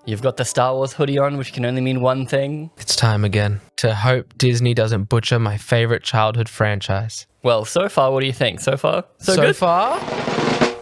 You've got the Star Wars hoodie on, which can only mean one thing. It's time again to hope Disney doesn't butcher my favorite childhood franchise. Well, so far, what do you think? So far? So good? far?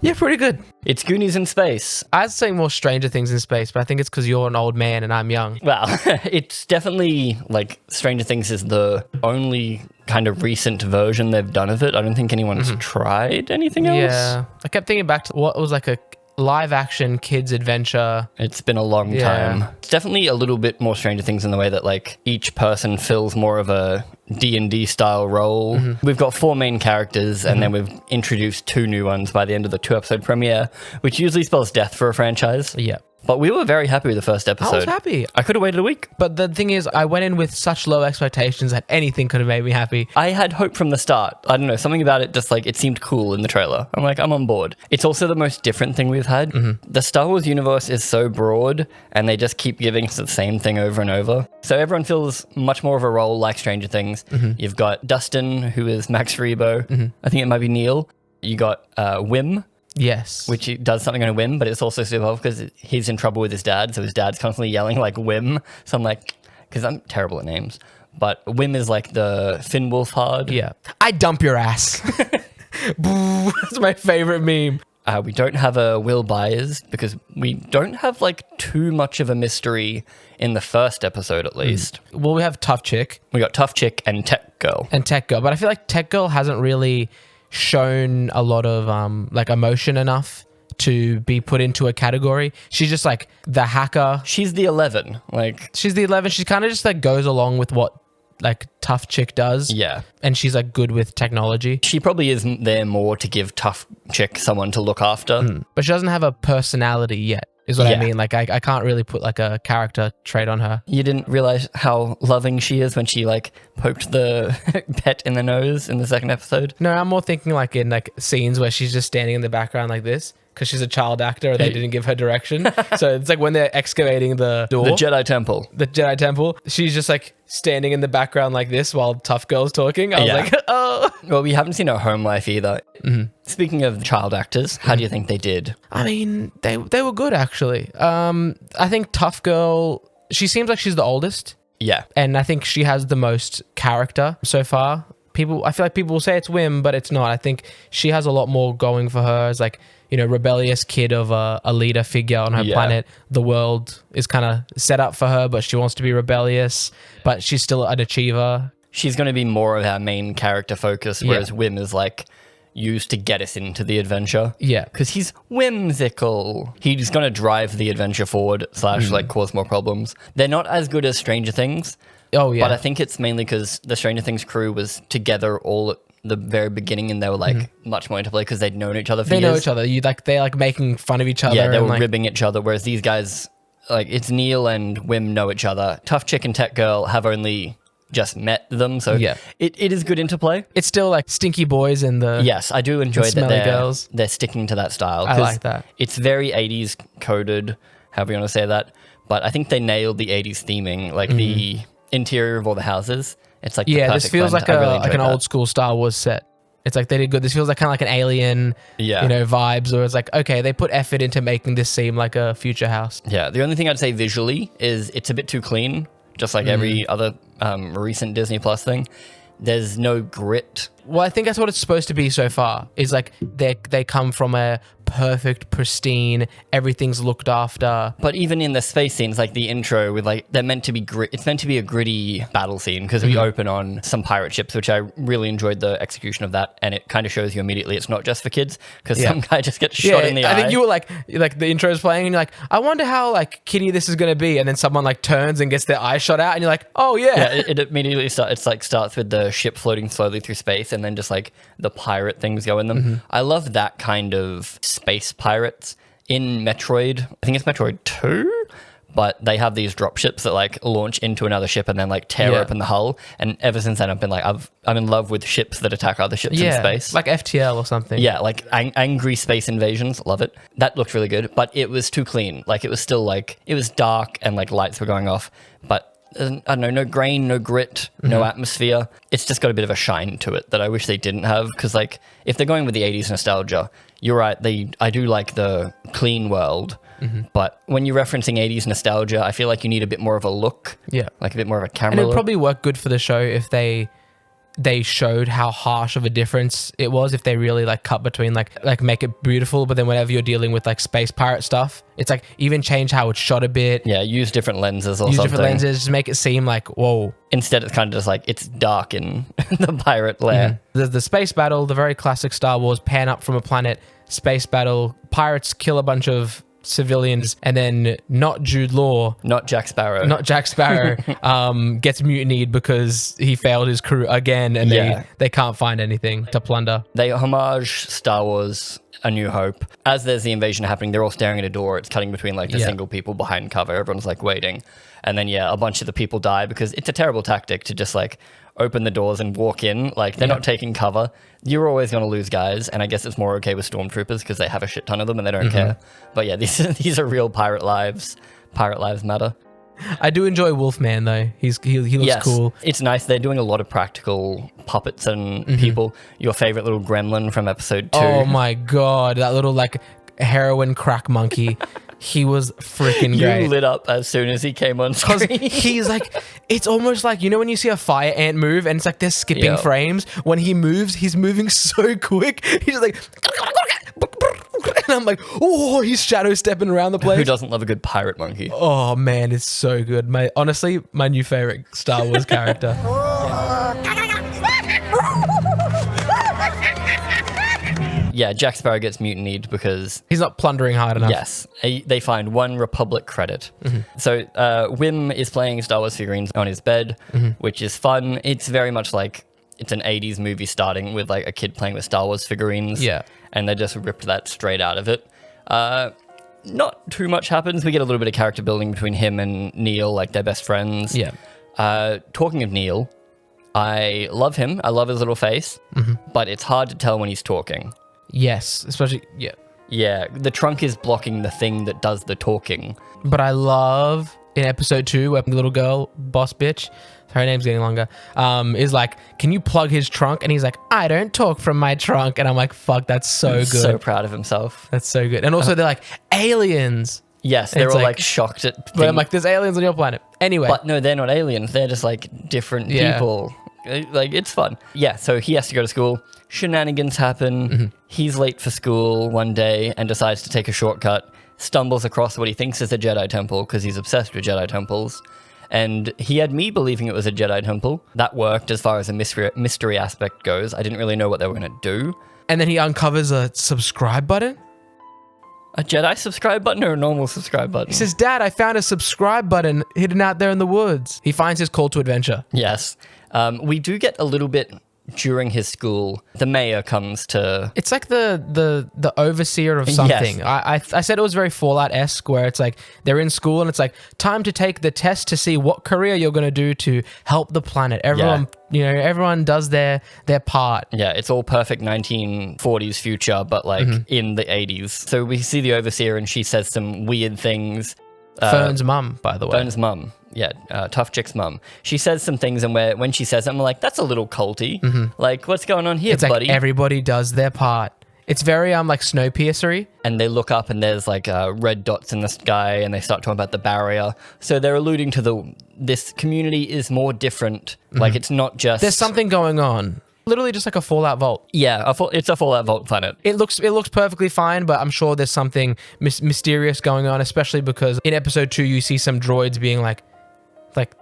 Yeah, pretty good. It's Goonies in space. I'd say more Stranger Things in space, but I think it's because you're an old man and I'm young. Well, it's definitely, like, Stranger Things is the only kind of recent version they've done of it. I don't think anyone's tried anything else. Yeah. I kept thinking back to what was like a live action kids adventure. It's been a long time. It's definitely a little bit more Stranger Things in the way that, like, each person fills more of a D&D style role. We've got 4 main characters, and then we've introduced 2 new ones by the end of the 2-episode premiere, which usually spells death for a franchise. Yeah. But we were very happy with the first episode. I was happy. I could have waited a week. But the thing is, I went in with such low expectations that anything could have made me happy. I had hope from the start. I don't know, something about it just, like, it seemed cool in the trailer. I'm like, I'm on board. It's also the most different thing we've had. The Star Wars universe is so broad, and they just keep giving us the same thing over and over. So everyone feels much more of a role like Stranger Things. You've got Dustin, who is Max Rebo. I think it might be Neil. You got Wim. Yes. Which he does something on a whim, but it's also super helpful because he's in trouble with his dad, so his dad's constantly yelling like Wim. So I'm like, because I'm terrible at names, but Wim is like the Finn Wolfhard. Yeah. I dump your ass. Boo, that's my favorite meme. We don't have a Will Byers because we don't have like too much of a mystery in the first episode at least. Well, we have Tough Chick. We got Tough Chick and Tech Girl. And Tech Girl, but I feel like Tech Girl hasn't really shown a lot of like emotion enough to be put into a category. She's just like the hacker. She's the 11. Like, she's the 11. She kind of just like goes along with what like Tough Chick does. Yeah. And she's like good with technology. She probably isn't there more to give Tough Chick someone to look after. But she doesn't have a personality yet. Is what Yeah. I mean. Like, I can't really put like a character trait on her. You didn't realize how loving she is when she like poked the pet in the nose in the second episode? No, I'm more thinking like in like scenes where she's just standing in the background like this because she's a child actor or they didn't give her direction. So it's like when they're excavating the door. The Jedi Temple. The Jedi Temple. She's just like standing in the background like this while Tough Girl's talking. I was like, oh. Well, we haven't seen her home life either. Speaking of child actors, how do you think they did? I mean, they were good actually. I think Tough Girl, she seems like she's the oldest. Yeah. And I think she has the most character so far. I feel like people will say it's Wim, but it's not. I think she has a lot more going for her as like, you know, rebellious kid of a leader figure on her planet. The world is kind of set up for her, but she wants to be rebellious, but she's still an achiever. She's going to be more of our main character focus, whereas Wim is like used to get us into the adventure. Yeah. Because he's whimsical. He's going to drive the adventure forward / like cause more problems. They're not as good as Stranger Things. Oh, yeah. But I think it's mainly because the Stranger Things crew was together all at the very beginning and they were like much more into play because they'd known each other for years. They know each other. They're like making fun of each other. Yeah, they were like, ribbing each other, whereas these guys, like, it's Neil and Wim know each other. Tough Chick and Tech Girl have only just met them, so it is good interplay. It's still like Stinky Boys and the Yes, I do enjoy that girls. They're sticking to that style. I like that. It's very 80s coded, however you want to say that, but I think they nailed the 80s theming, like the interior of all the houses. It's like the this perfect feels blend. like I really like an enjoyed that. old school Star Wars set. It's like they did good. This feels like kind of like an Alien, vibes, or it's like, okay, they put effort into making this seem like a future house. Yeah, the only thing I'd say visually is it's a bit too clean, just like every other recent Disney Plus thing. There's no grit. Well, I think that's what it's supposed to be so far. Is like they come from a perfect, pristine, everything's looked after. But even in the space scenes, like the intro with like, they're meant to be it's meant to be a gritty battle scene because we open on some pirate ships, which I really enjoyed the execution of that. And it kind of shows you immediately it's not just for kids because some guy just gets shot in the eye. I think you were like the intro is playing and you're like, I wonder how like kiddie this is going to be. And then someone like turns and gets their eye shot out and you're like, oh yeah. Yeah, it immediately starts with the ship floating slowly through space and then just like the pirate things go in them. I love that kind of space pirates. In Metroid, I think it's Metroid 2, but they have these drop ships that like launch into another ship and then like tear open the hull. And ever since then, I've been like, I'm in love with ships that attack other ships in space. Like FTL or something. Yeah, like angry space invasions. Love it. That looked really good, but it was too clean. Like it was still like, it was dark and like lights were going off, but I don't know, no grain, no grit, no atmosphere. It's just got a bit of a shine to it that I wish they didn't have. Because like, if they're going with the 80s nostalgia, you're right. I do like the clean world, But when you're referencing 80s nostalgia, I feel like you need a bit more of a look. Yeah. Like a bit more of a camera And it would look. probably work good for the show if they showed how harsh of a difference it was, if they really like cut between like make it beautiful, but then whenever you're dealing with like space pirate stuff, it's like even change how it's shot a bit. Yeah, use different lenses or Use something. different lenses, just make it seem like, whoa. Instead, it's kind of just like it's dark in the pirate lair. The space battle, the very classic Star Wars pan up from a planet, space battle, pirates kill a bunch of civilians, and then not Jude Law, Not Jack Sparrow. gets mutinied because he failed his crew again, and they can't find anything to plunder. They homage Star Wars A New Hope. As there's the invasion happening, they're all staring at a door. It's cutting between like the single people behind cover. Everyone's like waiting. And then, a bunch of the people die because it's a terrible tactic to just like open the doors and walk in. Like they're not taking cover. You're always going to lose guys. And I guess it's more okay with stormtroopers because they have a shit ton of them and they don't care. But yeah, these are real pirate lives. Pirate lives matter. I do enjoy Wolfman though. He looks cool. It's nice. They're doing a lot of practical puppets and people. Your favorite little gremlin from episode 2. Oh my God. That little like heroin crack monkey. He was freaking great. You lit up as soon as he came on screen. He's like, it's almost like, you know when you see a fire ant move and it's like they're skipping frames? When he moves, he's moving so quick. He's just like, and I'm like, oh, he's shadow stepping around the place. Who doesn't love a good pirate monkey? Oh man, it's so good. Honestly, my new favorite Star Wars character. Yeah, Jack Sparrow gets mutinied because... He's not plundering hard enough. Yes, they find one Republic credit. So Wim is playing Star Wars figurines on his bed, which is fun. It's very much like it's an 80s movie starting with like a kid playing with Star Wars figurines. Yeah. And they just ripped that straight out of it. Not too much happens. We get a little bit of character building between him and Neil, like they're best friends. Yeah. Talking of Neil, I love him. I love his little face, but it's hard to tell when he's talking. Yes, especially, Yeah, the trunk is blocking the thing that does the talking. But I love in episode 2 where the little girl, boss bitch, her name's getting longer, is like, can you plug his trunk? And he's like, I don't talk from my trunk. And I'm like, fuck, that's so good. So proud of himself. That's so good. And also they're like, aliens. Yes, they're all like shocked at... But I'm like, there's aliens on your planet. Anyway. But no, they're not aliens. They're just like different people. Like, it's fun. Yeah, so he has to go to school. Shenanigans happen. He's late for school one day and decides to take a shortcut. Stumbles across what he thinks is a Jedi temple because he's obsessed with Jedi temples. And he had me believing it was a Jedi temple. That worked as far as the mystery aspect goes. I didn't really know what they were going to do. And then he uncovers a subscribe button. A Jedi subscribe button or a normal subscribe button? He says, Dad, I found a subscribe button hidden out there in the woods. He finds his call to adventure. Yes. We do get a little bit during his school. The mayor comes to... It's like the overseer of something. Yes. I said it was very Fallout-esque where it's like they're in school and it's like time to take the test to see what career you're going to do to help the planet. Everyone, everyone does their part. Yeah, it's all perfect 1940s future, but like in the 80s. So we see the overseer and she says some weird things. Fern's mum, by the way. Fern's mum. Yeah, Tough Chick's mum. She says some things, and when she says it, I'm like, that's a little culty. Like, what's going on here, it's buddy? Like everybody does their part. It's very like Snowpiercer-y. And they look up, and there's like red dots in the sky, and they start talking about the barrier. So they're alluding to this community is more different. Like, it's not just... There's something going on. Literally just like a Fallout vault. Yeah, it's a Fallout vault planet. It looks perfectly fine, but I'm sure there's something mysterious going on, especially because in episode 2 you see some droids being like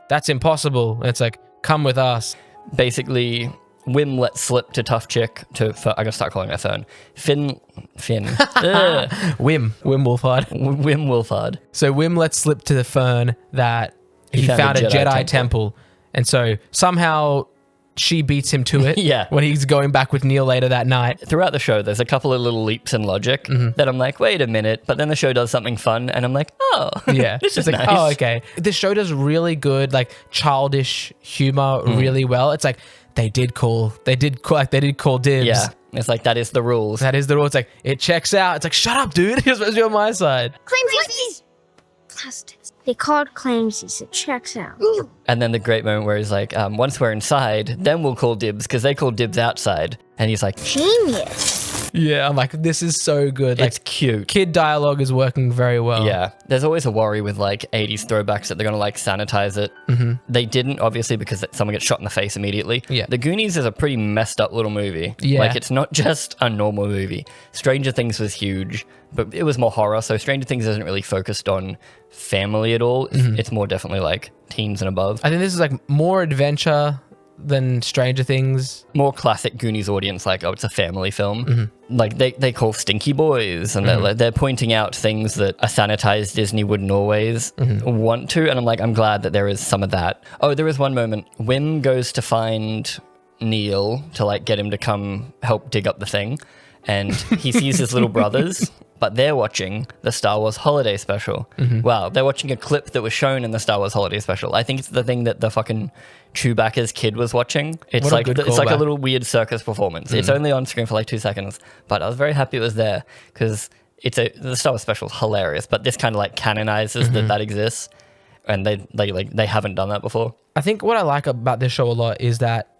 that's impossible. And it's like, come with us. Basically, Wim lets slip to Tough Chick I'm gonna start calling her Fern. Finn. Wim Wolfhard. Wim Wolfhard. So Wim lets slip to the Fern that he found a Jedi temple. And so somehow she beats him to it when he's going back with Neil later that night. Throughout the show, there's a couple of little leaps in logic that I'm like, wait a minute. But then the show does something fun and I'm like, oh, this is like, nice. Oh, okay. This show does really good, like childish humor really well. It's like, they did call dibs. Yeah. It's like, that is the rules. That is the rule. It's like, it checks out. It's like, shut up, dude. You're supposed to be on my side. Claimsies! Plastics. They called claimsies. It checks out. And then the great moment where he's like, once we're inside, then we'll call dibs because they call dibs outside. And he's like, genius. Yeah, I'm like, this is so good. Like, It's cute. kid dialogue is working very well. Yeah, there's always a worry with like 80s throwbacks that they're gonna like sanitize it. They didn't, obviously, because someone gets shot in the face immediately. Yeah. The Goonies is a pretty messed up little movie. Yeah. Like, it's not just a normal movie. Stranger Things was huge, but it was more horror. So Stranger Things isn't really focused on family at all. It's more definitely like teens and above. I think this is like more adventure than Stranger Things. More classic Goonies audience, like, oh, it's a family film. Like, they call stinky boys, and they're pointing out things that a sanitized Disney wouldn't always want to. And I'm like, I'm glad that there is some of that. Oh, there is one moment. Wim goes to find Neil to like get him to come help dig up the thing. And he sees his little brothers, but they're watching the Star Wars Holiday Special. Wow, they're watching a clip that was shown in the Star Wars Holiday Special. I think it's the thing that the fucking Chewbacca's kid was watching. It's What a like good it's like a callback. little weird circus performance. It's only on screen for like 2 seconds, but I was very happy it was there because the Star Wars Special is hilarious. But this kind of like canonizes that exists, and they haven't done that before. I think what I like about this show a lot is that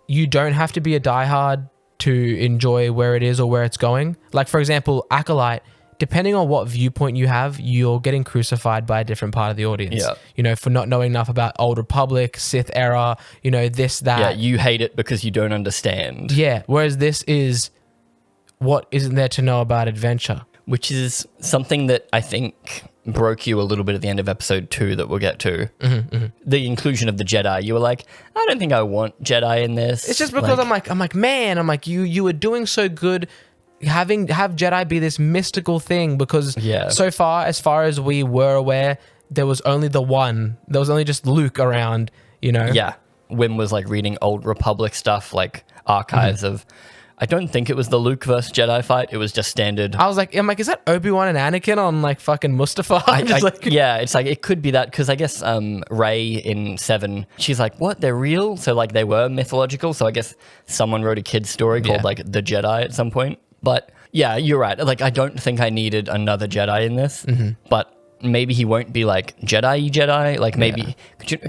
you don't have to be a diehard to enjoy where it is or where it's going. Like, for example, Acolyte, depending on what viewpoint you have, you're getting crucified by a different part of the audience. Yeah. You know, for not knowing enough about Old Republic, Sith era, you know, this, that. Yeah, you hate it because you don't understand. Yeah. Whereas this is what isn't there to know about adventure. Which is something that I think broke you a little bit at the end of episode 2 that we'll get to. The inclusion of the Jedi. You were like, I don't think I want Jedi in this. It's just because I'm like, man, you were doing so good have Jedi be this mystical thing, because so far, as far as we were aware, there was only the one. There was only just Luke around, you know? Yeah. Wim was like reading Old Republic stuff, like archives of... I don't think it was the Luke versus Jedi fight. It was just standard. I'm like, is that Obi-Wan and Anakin on like fucking Mustafar? Yeah, it's like, it could be that, because I guess Rey in 7, she's like, what? They're real? So like they were mythological. So I guess someone wrote a kid's story called like The Jedi at some point. But yeah, you're right. Like, I don't think I needed another Jedi in this, but maybe he won't be like Jedi. Like maybe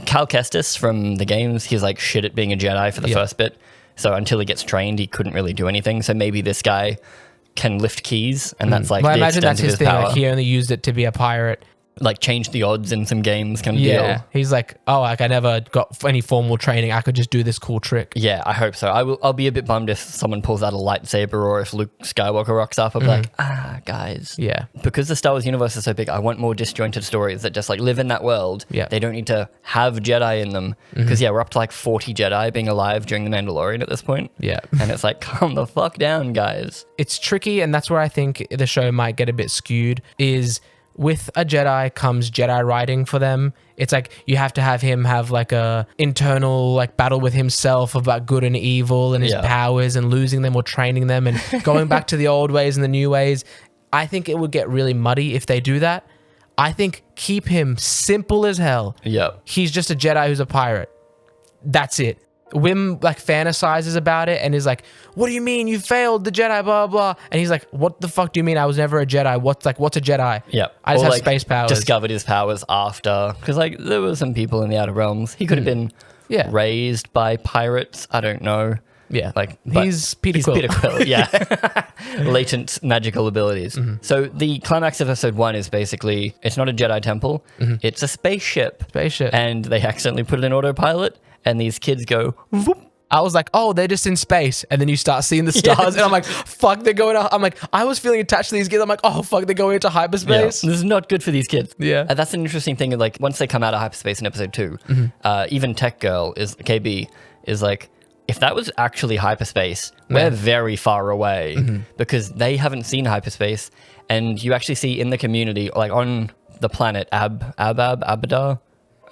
Cal Kestis from the games, he's like shit at being a Jedi for the first bit. So until he gets trained, he couldn't really do anything. So maybe this guy can lift keys, and that's like Well, I the imagine extent that's of his his thing. power. Like, he only used it to be a pirate. Like change the odds in some games kind of Yeah. deal. He's like, oh, like I never got any formal training. I could just do this cool trick. Yeah, I hope so. I'll be a bit bummed if someone pulls out a lightsaber, or if Luke Skywalker rocks up. I'll be like, guys. Yeah. Because the Star Wars universe is so big, I want more disjointed stories that just like live in that world. Yeah. They don't need to have Jedi in them. Because we're up to like 40 Jedi being alive during The Mandalorian at this point. Yeah. And it's like, calm the fuck down, guys. It's tricky, and that's where I think the show might get a bit skewed, is with a Jedi comes Jedi writing for them. It's like you have to have him have like a internal like battle with himself about good and evil and his powers, and losing them or training them and going back to the old ways and the new ways. I think it would get really muddy if they do that. I think keep him simple as hell. Yep. He's just a Jedi who's a pirate. That's it. Wim like fantasizes about it and is like, what do you mean you failed the Jedi, blah, blah. And he's like, what the fuck do you mean I was never a Jedi? What's a Jedi? Yep. I just Or, have like, space powers. Discovered his powers after. Because like there were some people in the Outer Realms. He could have been raised by pirates. I don't know. Yeah. Like, but he's Peter Quill. Peter Quill, yeah. Latent magical abilities. So the climax of episode 1 is basically, it's not a Jedi temple. It's a spaceship. And they accidentally put it in autopilot. And these kids go, whoop. I was like, oh, they're just in space. And then you start seeing the stars. And I'm like, fuck, they're going to... I'm like, I was feeling attached to these kids. I'm like, oh, fuck, they're going into hyperspace. Yeah. This is not good for these kids. Yeah. And that's an interesting thing. Like, once they come out of hyperspace in episode 2, even Tech Girl, KB, is like, if that was actually hyperspace, we're very far away because they haven't seen hyperspace. And you actually see in the community, like on the planet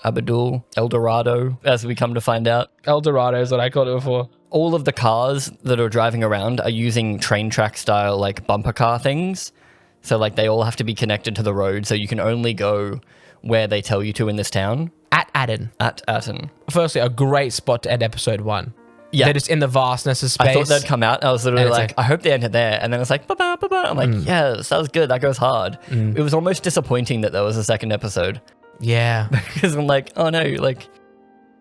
Abadul, El Dorado, as we come to find out. El Dorado is what I called it before. All of the cars that are driving around are using train track style, like bumper car things. So like they all have to be connected to the road. So you can only go where they tell you to in this town. At Atten. Firstly, a great spot to end episode 1. Yeah. They're just in the vastness of space. I thought they'd come out. I was literally And it's like, I hope they enter there. And then it's like, ba-ba, ba-ba. I'm like, yes, that was good. That goes hard. It was almost disappointing that there was a second episode. Yeah. Because I'm like, oh no, like,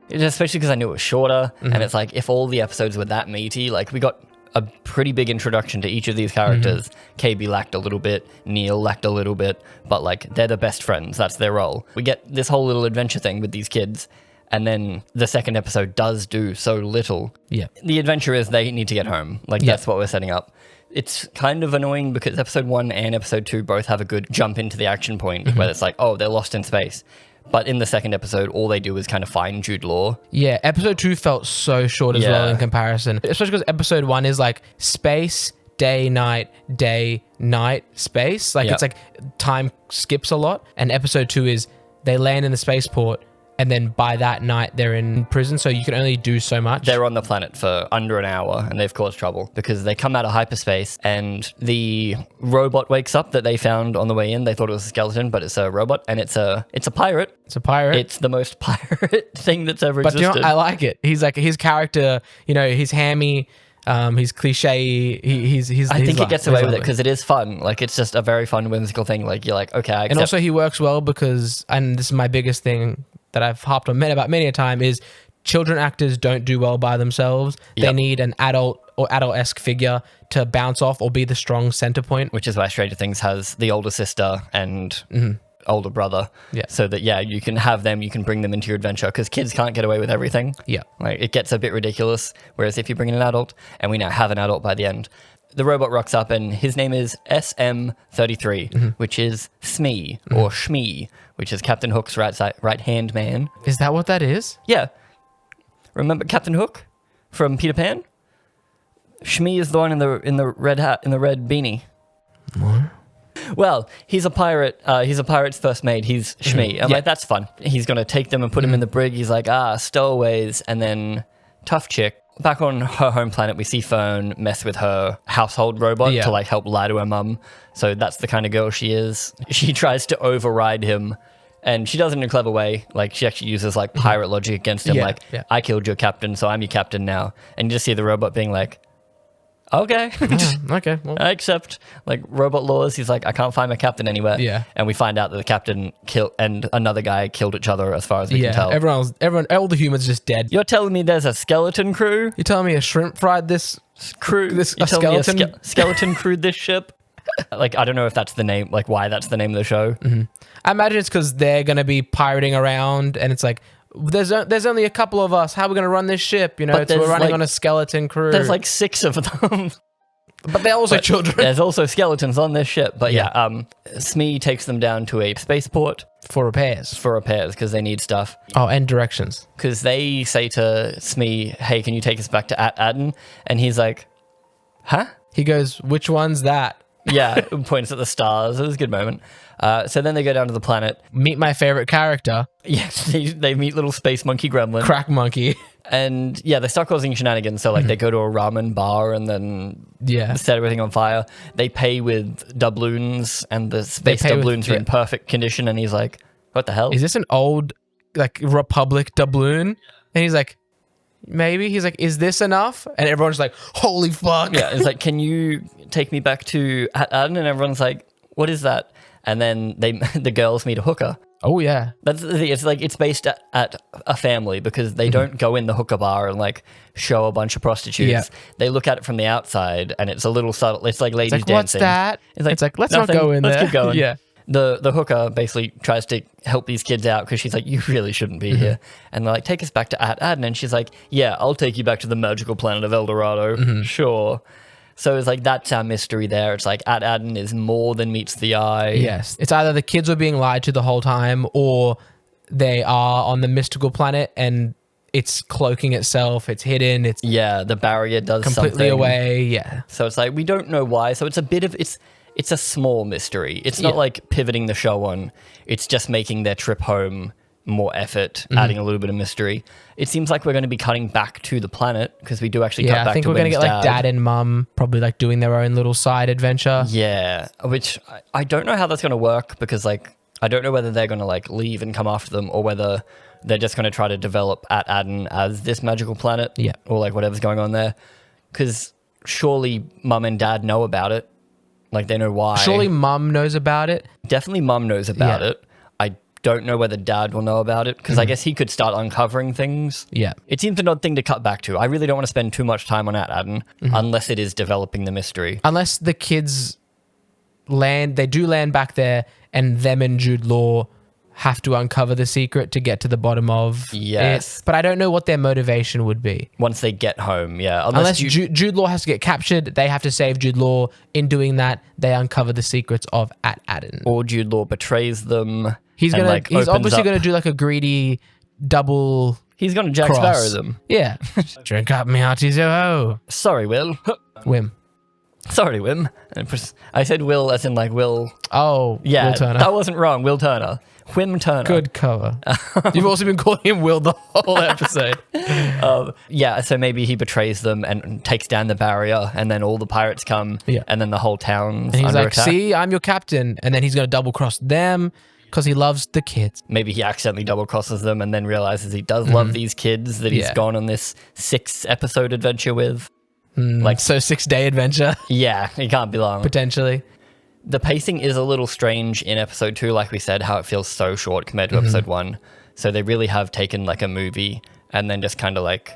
especially because I knew it was shorter. And it's like, if all the episodes were that meaty, like we got a pretty big introduction to each of these characters. KB lacked a little bit, Neil lacked a little bit, but like they're the best friends. That's their role. We get this whole little adventure thing with these kids, and then the second episode does do so little. Yeah. The adventure is they need to get home. Like that's what we're setting up. It's kind of annoying because episode 1 and episode 2 both have a good jump into the action point where it's like, oh, they're lost in space. But in the second episode, all they do is kind of find Jude Law. Yeah, episode 2 felt so short as well in comparison. Especially because episode 1 is like space, day, night, space. Like it's like time skips a lot. And episode 2 is they land in the spaceport, and then by that night they're in prison, so you can only do so much. They're on the planet for under an hour, and they've caused trouble because they come out of hyperspace, and the robot wakes up that they found on the way in. They thought it was a skeleton, but it's a robot, and it's a pirate. It's a pirate. It's the most pirate thing that's ever but existed. You know, I like it. He's like, his character, you know, he's hammy, he's cliche. I think it gets away with it because it is fun. Like it's just a very fun, whimsical thing. Like you're like, okay, I accept. And also he works well because, and this is my biggest thing that I've harped on about many a time, is children actors don't do well by themselves. They need an adult or adult-esque figure to bounce off or be the strong center point. Which is why Stranger Things has the older sister and older brother. Yeah. So that, you can have them, you can bring them into your adventure because kids can't get away with everything. Yeah. Like it gets a bit ridiculous. Whereas if you bring in an adult, and we now have an adult by the end, the robot rocks up and his name is SM-33, which is Smee or Shmee, which is Captain Hook's right-hand man. Is that what that is? Yeah. Remember Captain Hook from Peter Pan? Shmee is the one in the red hat, in the red beanie. What? Well, he's a pirate. He's a pirate's first mate. He's Shmee. I'm like, that's fun. He's going to take them and put him in the brig. He's like, stowaways. And then tough chick. Back on her home planet, we see Fern mess with her household robot to like help lie to her mum. So that's the kind of girl she is. She tries to override him, and she does it in a clever way. Like she actually uses like pirate logic against him. I killed your captain, so I'm your captain now. And you just see the robot being like, okay. Okay. Well. I accept like robot laws. He's like, I can't find my captain anywhere. Yeah. And we find out that the captain and another guy killed each other as far as we can tell. Everyone, all the humans just dead. You're telling me there's a skeleton crew? You're telling me a shrimp fried this crew? You're telling me a skeleton crewed this ship? Like, I don't know if that's the name, like why that's the name of the show. I imagine it's because they're going to be pirating around, and it's like, there's only a couple of us. How are we going to run this ship? You know, we're running on a skeleton crew. There's like 6 of them. But they're also children. There's also skeletons on this ship. But Smee takes them down to a spaceport. For repairs, because they need stuff. Oh, and directions. Because they say to Smee, hey, can you take us back to Aden? And he's like, huh? He goes, which one's that? Yeah, points at the stars. It was a good moment. So then they go down to the planet. Meet my favorite character. Yes, they meet little space monkey gremlin. Crack monkey. And they start causing shenanigans. So like they go to a ramen bar and then set everything on fire. They pay with doubloons, and the space doubloons are in perfect condition. And he's like, what the hell? Is this an old like Republic doubloon? And he's like, maybe. He's like, is this enough? And everyone's like, holy fuck. Yeah, it's like, can you take me back to Aden? And everyone's like, what is that? And then the girls meet a hooker. Oh yeah, that's the thing. It's like it's based at a family because they don't go in the hooker bar and like show a bunch of prostitutes. Yeah. They look at it from the outside and it's a little subtle. It's like ladies dancing. What's that? It's like let's nothing. Not go in there. Let's keep going. Yeah. The hooker basically tries to help these kids out because she's like, you really shouldn't be here. And they're like, take us back to Aden. And she's like, yeah, I'll take you back to the magical planet of El Dorado. Sure. So it's like, that's our mystery there. It's like Aden is more than meets the eye. Yes. It's either the kids were being lied to the whole time or they are on the mystical planet and it's cloaking itself. It's hidden. It's the barrier does completely something away. Yeah. So it's like, we don't know why. So it's a bit of, it's a small mystery. It's not like pivoting the show on. It's just making their trip home more effort, adding a little bit of mystery. It seems like we're going to be cutting back to the planet because we do actually cut back to I think we're going to get like dad and mum probably like doing their own little side adventure. Yeah, which I don't know how that's going to work because like I don't know whether they're going to like leave and come after them or whether they're just going to try to develop Aden as this magical planet or like whatever's going on there. Because surely mum and dad know about it. Like they know why. Surely mum knows about it. Definitely mum knows about it. I don't know whether Dad will know about it, because I guess he could start uncovering things. Yeah. It seems an odd thing to cut back to. I really don't want to spend too much time on Atadden unless it is developing the mystery. Unless the kids they do land back there, and them and Jude Law have to uncover the secret to get to the bottom of Yes. it. But I don't know what their motivation would be. Once they get home, yeah. Unless Jude Law has to get captured, they have to save Jude Law. In doing that, they uncover the secrets of Atadden. Or Jude Law betrays them. He's obviously gonna do like a greedy double. He's gonna Jack cross. Sparrow them. Yeah. Drink up, me hearties, oh. Sorry, Will. Whim. Sorry, Wim. I said Will as in like Will. Oh, Yeah, Will Turner. that wasn't wrong. Will Turner. Whim Turner. Good cover. You've also been calling him Will the whole episode. Yeah, so maybe he betrays them and takes down the barrier, and then all the pirates come, and then the whole town's And he's under like, attack. see, I'm your captain. And then he's going to double cross them because he loves the kids. Maybe he accidentally double crosses them and then realizes he does love these kids that he's gone on this 6-episode adventure with. So 6-day adventure, Yeah, it can't be long. potentially. The pacing is a little strange in episode 2, like we said, how it feels so short compared to episode 1. So they really have taken like a movie and then just kind of like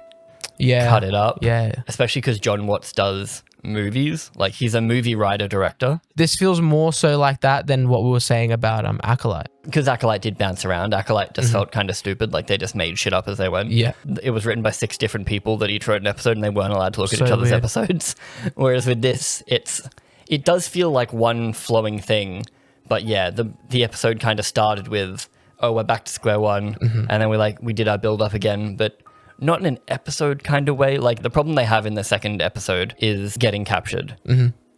cut it up. Yeah. Especially because Jon Watts does movies. Like he's a movie writer director. This feels more so like that than what we were saying about Acolyte. Because Acolyte did bounce around. Acolyte just felt kind of stupid. Like they just made shit up as they went. Yeah. It was written by 6 different people that each wrote an episode and they weren't allowed to look at So each other's weird. episodes. Whereas with this, it does feel like one flowing thing. But yeah, the episode kind of started with, oh, we're back to square one. And then we did our build up again. But not in an episode kind of way. Like the problem they have in the second episode is getting captured.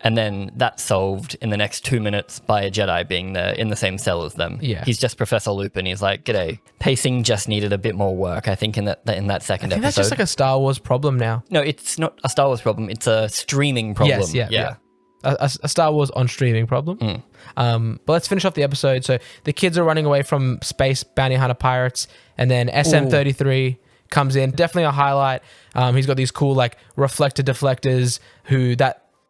And then that's solved in the next 2 minutes by a Jedi being there in the same cell as them. Yeah. He's just Professor Lupin. He's like, g'day. Pacing just needed a bit more work, I think, in that second I think episode. that's just like a Star Wars problem now. No, it's not a Star Wars problem. It's a streaming problem. Yes, yeah. A Star Wars on streaming problem. But let's finish off the episode. So the kids are running away from space bounty hunter pirates, and then SM-33 comes in. Definitely a highlight. He's got these cool like reflector deflectors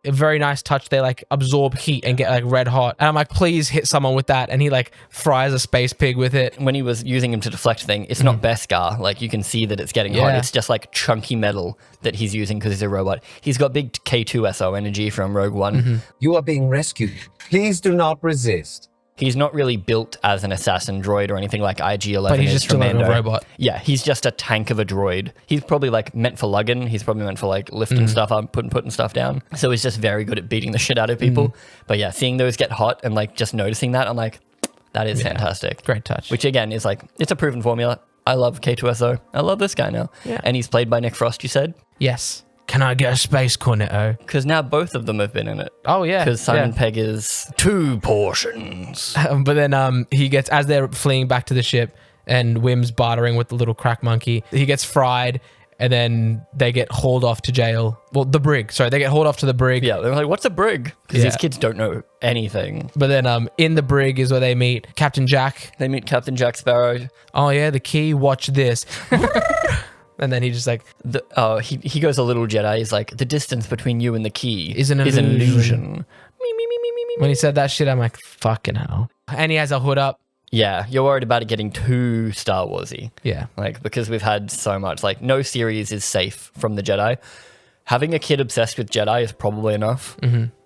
a very nice touch. They like absorb heat and get like red hot. And I'm like, please hit someone with that. And he like fries a space pig with it. When he was using him to deflect thing, it's not Beskar. Like you can see that it's getting hot. It's just like chunky metal that he's using because he's a robot. He's got big K2SO energy from Rogue One. You are being rescued. Please do not resist. He's not really built as an assassin droid or anything like IG-11 But he's is just from still like a Mando. robot. Yeah, he's just a tank of a droid. He's probably like meant for lugging. He's probably meant for like lifting stuff up, putting stuff down. So he's just very good at beating the shit out of people. But yeah, seeing those get hot and like just noticing that, I'm like, that is fantastic. Great touch. Which again is like, it's a proven formula. I love K2SO. I love this guy now. Yeah. And he's played by Nick Frost, you said? Yes. Can I get a space cornetto? Because now both of them have been in it. Oh yeah. Because Simon Pegg is 2 portions. But then he gets, as they're fleeing back to the ship and Wim's bartering with the little crack monkey, he gets fried and then they get hauled off to jail. Well, the brig. Sorry, they get hauled off to the brig. Yeah, they're like, what's a brig? Because Yeah. these kids don't know anything. But then in the brig is where they meet Captain Jack. They meet Captain Jack Sparrow. Oh yeah, the key, watch this. And then he just like, He goes a little Jedi. He's like, the distance between you and the key Is an illusion. illusion. Me, me, me, me, me, me. when he said that shit, I'm like, fucking hell. And he has a hood up. Yeah, you're worried about it getting too Star Warsy. Yeah. Like, because we've had so much. Like, no series is safe from the Jedi. Having a kid obsessed with Jedi is probably enough.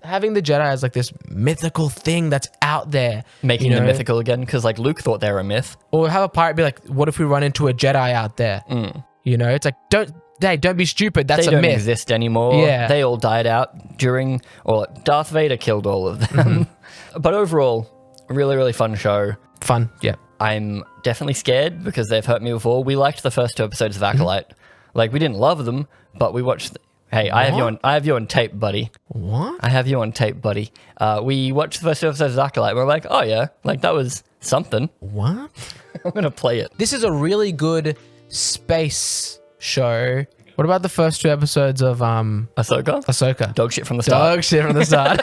Having the Jedi as like this mythical thing that's out there. Making you them know? mythical again. Because, like, Luke thought they were a myth. Or have a pirate be like, what if we run into a Jedi out there? You know, it's like, don't be stupid. That's They a don't myth. exist anymore. Yeah. They all died out during, or Darth Vader killed all of them. But overall, a really, really fun show. Fun. Yeah. I'm definitely scared because they've hurt me before. We liked the first 2 episodes of Acolyte. Like, we didn't love them, but we watched... Hey, I have you on tape, buddy. What? I have you on tape, buddy. We watched the first 2 episodes of Acolyte. We're like, oh yeah, like that was something. What? I'm going to play it. This is a really good space show. What about the first 2 episodes of Ahsoka? Dog shit from the start. Dog shit from the start.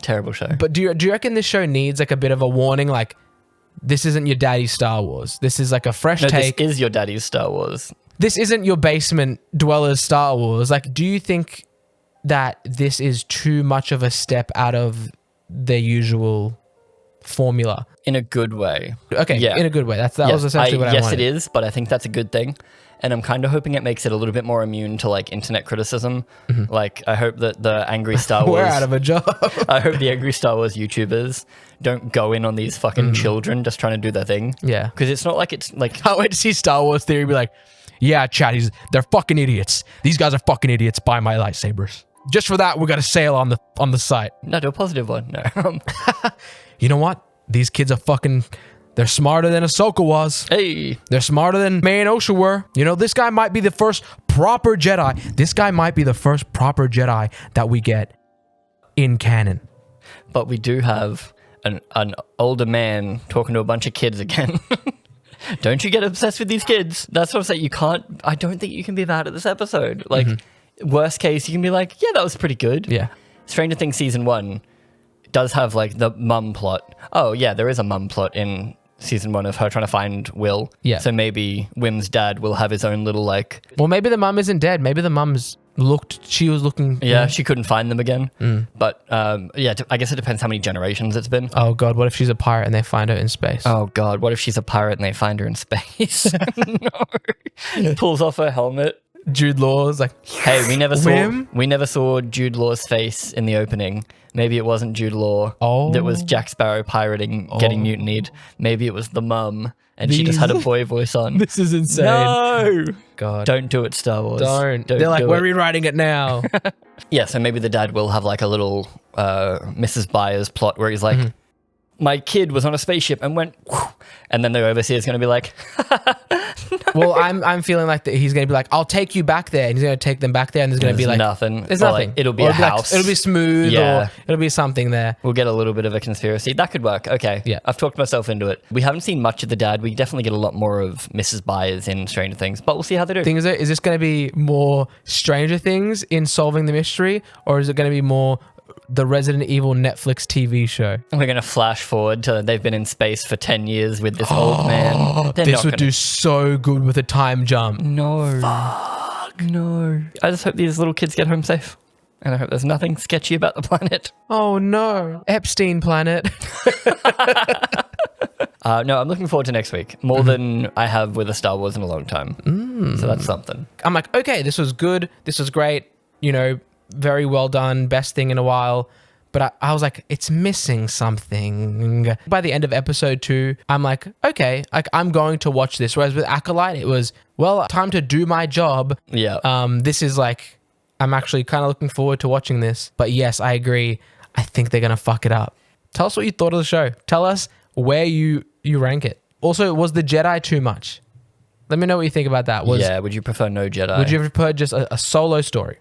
Terrible show. But do you reckon this show needs like a bit of a warning? Like, this isn't your daddy's Star Wars. This is like a fresh No, take. this is your daddy's Star Wars. This isn't your basement dweller's Star Wars. Like, do you think that this is too much of a step out of their usual formula. In a good way. Okay, Yeah. in a good way. That was essentially what I yes, wanted. it is, but I think that's a good thing. And I'm kind of hoping it makes it a little bit more immune to like internet criticism. Like, I hope that the angry Star Wars... We're out of a job. I hope the angry Star Wars YouTubers don't go in on these fucking children just trying to do their thing. Yeah. Because it's not like it's like... Can't wait to see Star Wars Theory be like, yeah, chat, they're fucking idiots. These guys are fucking idiots. Buy my lightsabers. Just for that, we got a sale on the site. No, do a positive one. No. You know what? These kids are fucking... They're smarter than Ahsoka was. Hey. They're smarter than May and Osha were. You know, this guy might be the first proper Jedi. This guy might be the first proper Jedi that we get in canon. But we do have an older man talking to a bunch of kids again. Don't you get obsessed with these kids. That's what I'm saying. I don't think you can be mad at this episode. Like, worst case, you can be like, yeah, that was pretty good. Yeah. Stranger Things Season 1 does have, like, the mum plot. Oh, yeah, there is a mum plot in Season 1 of her trying to find Will. Yeah. So maybe Wim's dad will have his own little, like... Well, maybe the mum isn't dead. Maybe the mum's she was looking... Yeah, she couldn't find them again. But, yeah, I guess it depends how many generations it's been. Oh, God, what if she's a pirate and they find her in space? Oh, God, what if she's a pirate and they find her in space? No. Pulls off her helmet. Jude Law's like... Hey, we never Wim? saw Jude Law's face in the opening. Maybe it wasn't Jude Law. Oh. That was Jack Sparrow pirating, getting mutinied. Maybe it was the mum, and she just had a boy voice on. This is insane. No! God. Don't do it, Star Wars. Don't. They're like, we're rewriting it now. Yeah, so maybe the dad will have like a little Mrs. Byers plot where he's like, my kid was on a spaceship and went, whew, and then the overseer is going to be like, Well, I'm feeling like he's going to be like, I'll take you back there. And he's going to take them back there and there's going to be like... nothing. There's Or, nothing. like, it'll be Or a it'll like- house. it'll be smooth Yeah. or it'll be something there. We'll get a little bit of a conspiracy. That could work. Okay. Yeah. I've talked myself into it. We haven't seen much of the dad. We definitely get a lot more of Mrs. Byers in Stranger Things, but we'll see how they do. Thing is this going to be more Stranger Things in solving the mystery, or is it going to be more the Resident Evil Netflix TV show? We're going to flash forward to they've been in space for 10 years with this old man. They're This not would gonna- do so good with a time jump. No. Fuck. No. I just hope these little kids get home safe. And I hope there's nothing sketchy about the planet. Oh no. Epstein planet. No, I'm looking forward to next week. More than I have with a Star Wars in a long time. So that's something. I'm like, okay, this was good. This was great. You know, very well done. Best thing in a while. But I was like, it's missing something. By the end of episode 2, I'm like, okay, like I'm going to watch this. Whereas with Acolyte, it was, well, time to do my job. Yeah. This is like, I'm actually kind of looking forward to watching this. But yes, I agree. I think they're going to fuck it up. Tell us what you thought of the show. Tell us where you rank it. Also, was the Jedi too much? Let me know what you think about that. Yeah, would you prefer no Jedi? Would you prefer just a solo story?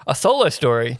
A solo story?